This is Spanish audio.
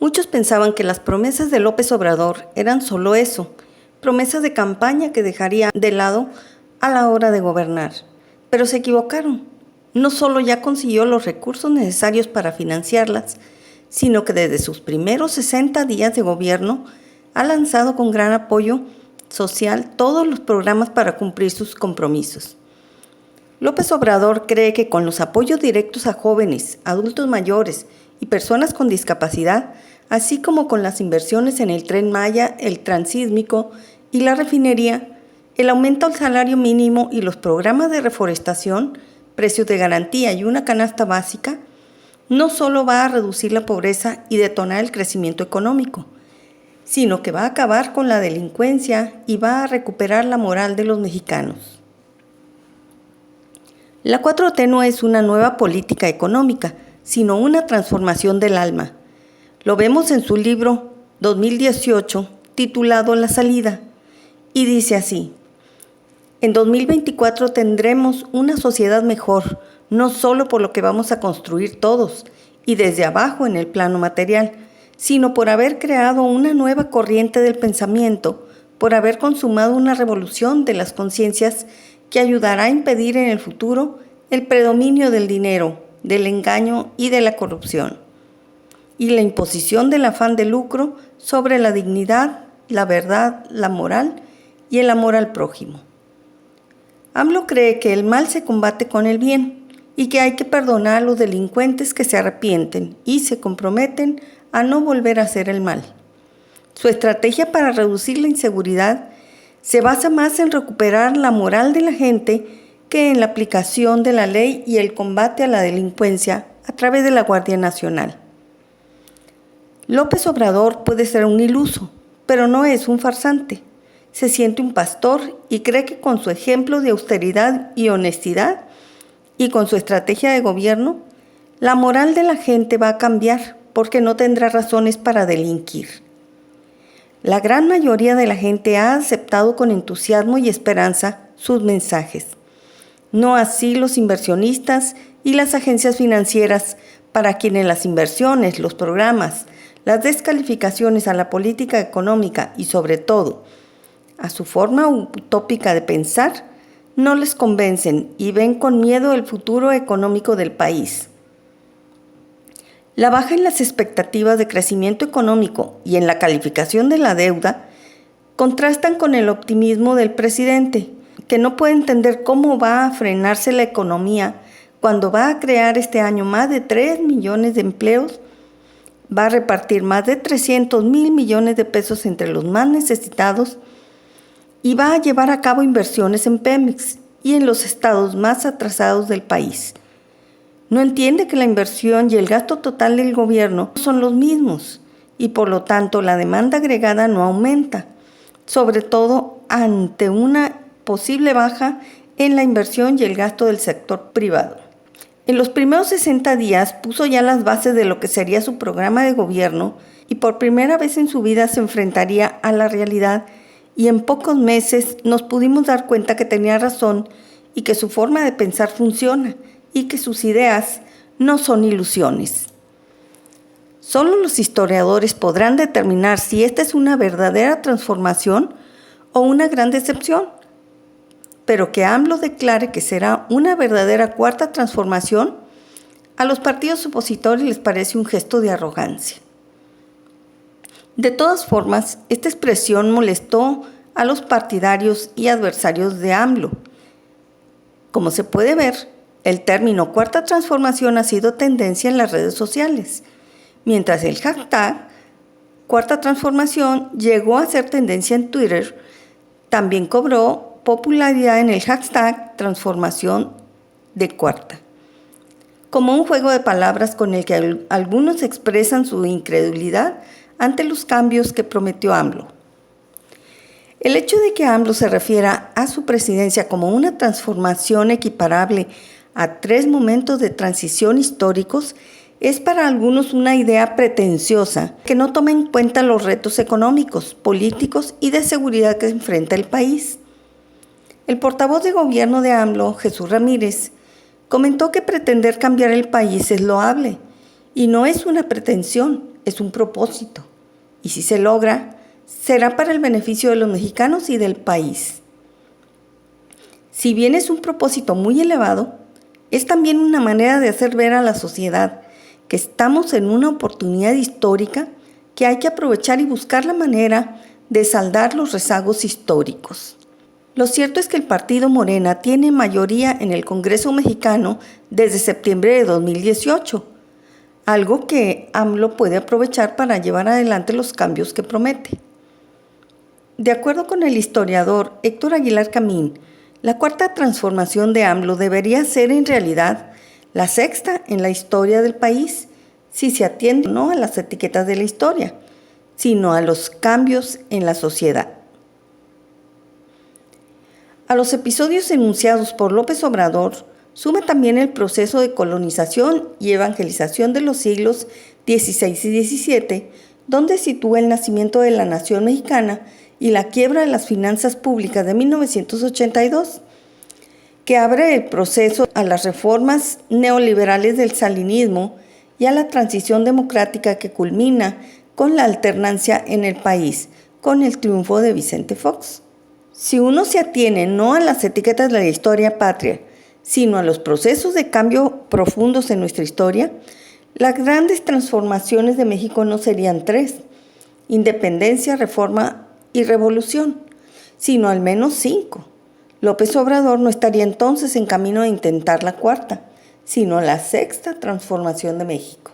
Muchos pensaban que las promesas de López Obrador eran solo eso, promesas de campaña que dejaría de lado a la hora de gobernar. Pero se equivocaron. No solo ya consiguió los recursos necesarios para financiarlas, sino que desde sus primeros 60 días de gobierno ha lanzado con gran apoyo social todos los programas para cumplir sus compromisos. López Obrador cree que con los apoyos directos a jóvenes, adultos mayores y personas con discapacidad, así como con las inversiones en el Tren Maya, el Transísmico y la refinería, el aumento al salario mínimo y los programas de reforestación, precios de garantía y una canasta básica, no solo va a reducir la pobreza y detonar el crecimiento económico, sino que va a acabar con la delincuencia y va a recuperar la moral de los mexicanos. La 4T no es una nueva política económica, sino una transformación del alma. Lo vemos en su libro 2018, titulado La Salida, y dice así: en 2024 tendremos una sociedad mejor, no solo por lo que vamos a construir todos, y desde abajo en el plano material, sino por haber creado una nueva corriente del pensamiento, por haber consumado una revolución de las conciencias que ayudará a impedir en el futuro el predominio del dinero, del engaño y de la corrupción, y la imposición del afán de lucro sobre la dignidad, la verdad, la moral y el amor al prójimo. AMLO cree que el mal se combate con el bien y que hay que perdonar a los delincuentes que se arrepienten y se comprometen a no volver a hacer el mal. Su estrategia para reducir la inseguridad se basa más en recuperar la moral de la gente que en la aplicación de la ley y el combate a la delincuencia a través de la Guardia Nacional. López Obrador puede ser un iluso, pero no es un farsante. Se siente un pastor y cree que con su ejemplo de austeridad y honestidad y con su estrategia de gobierno, la moral de la gente va a cambiar porque no tendrá razones para delinquir. La gran mayoría de la gente ha aceptado con entusiasmo y esperanza sus mensajes. No así los inversionistas y las agencias financieras, para quienes las inversiones, los programas, las descalificaciones a la política económica y sobre todo a su forma utópica de pensar, no les convencen y ven con miedo el futuro económico del país. La baja en las expectativas de crecimiento económico y en la calificación de la deuda contrastan con el optimismo del presidente, que no puede entender cómo va a frenarse la economía cuando va a crear este año más de 3 millones de empleos, va a repartir más de 300,000 millones de pesos entre los más necesitados y va a llevar a cabo inversiones en Pemex y en los estados más atrasados del país. No entiende que la inversión y el gasto total del gobierno son los mismos y por lo tanto la demanda agregada no aumenta, sobre todo ante una posible baja en la inversión y el gasto del sector privado. En los primeros 60 días puso ya las bases de lo que sería su programa de gobierno y por primera vez en su vida se enfrentaría a la realidad y en pocos meses nos pudimos dar cuenta que tenía razón y que su forma de pensar funciona y que sus ideas no son ilusiones. Solo los historiadores podrán determinar si esta es una verdadera transformación o una gran decepción, pero que AMLO declare que será una verdadera cuarta transformación, a los partidos opositores les parece un gesto de arrogancia. De todas formas, esta expresión molestó a los partidarios y adversarios de AMLO. Como se puede ver, el término cuarta transformación ha sido tendencia en las redes sociales, mientras el hashtag cuarta transformación llegó a ser tendencia en Twitter, también cobró popularidad en el hashtag transformación de cuarta, como un juego de palabras con el que algunos expresan su incredulidad ante los cambios que prometió AMLO. El hecho de que AMLO se refiera a su presidencia como una transformación equiparable a 3 momentos de transición históricos es para algunos una idea pretenciosa que no toma en cuenta los retos económicos, políticos y de seguridad que enfrenta el país. El portavoz de gobierno de AMLO, Jesús Ramírez, comentó que pretender cambiar el país es loable y no es una pretensión, es un propósito, y si se logra, será para el beneficio de los mexicanos y del país. Si bien es un propósito muy elevado, es también una manera de hacer ver a la sociedad que estamos en una oportunidad histórica que hay que aprovechar y buscar la manera de saldar los rezagos históricos. Lo cierto es que el partido Morena tiene mayoría en el Congreso mexicano desde septiembre de 2018, algo que AMLO puede aprovechar para llevar adelante los cambios que promete. De acuerdo con el historiador Héctor Aguilar Camín, la cuarta transformación de AMLO debería ser en realidad la sexta en la historia del país, si se atiende no a las etiquetas de la historia, sino a los cambios en la sociedad. A los episodios enunciados por López Obrador suma también el proceso de colonización y evangelización de los siglos XVI y XVII, donde sitúa el nacimiento de la nación mexicana y la quiebra de las finanzas públicas de 1982, que abre el proceso a las reformas neoliberales del salinismo y a la transición democrática que culmina con la alternancia en el país, con el triunfo de Vicente Fox. Si uno se atiene no a las etiquetas de la historia patria, sino a los procesos de cambio profundos en nuestra historia, las grandes transformaciones de México no serían tres: independencia, reforma y revolución, sino al menos 5. López Obrador no estaría entonces en camino de intentar la cuarta, sino la sexta transformación de México.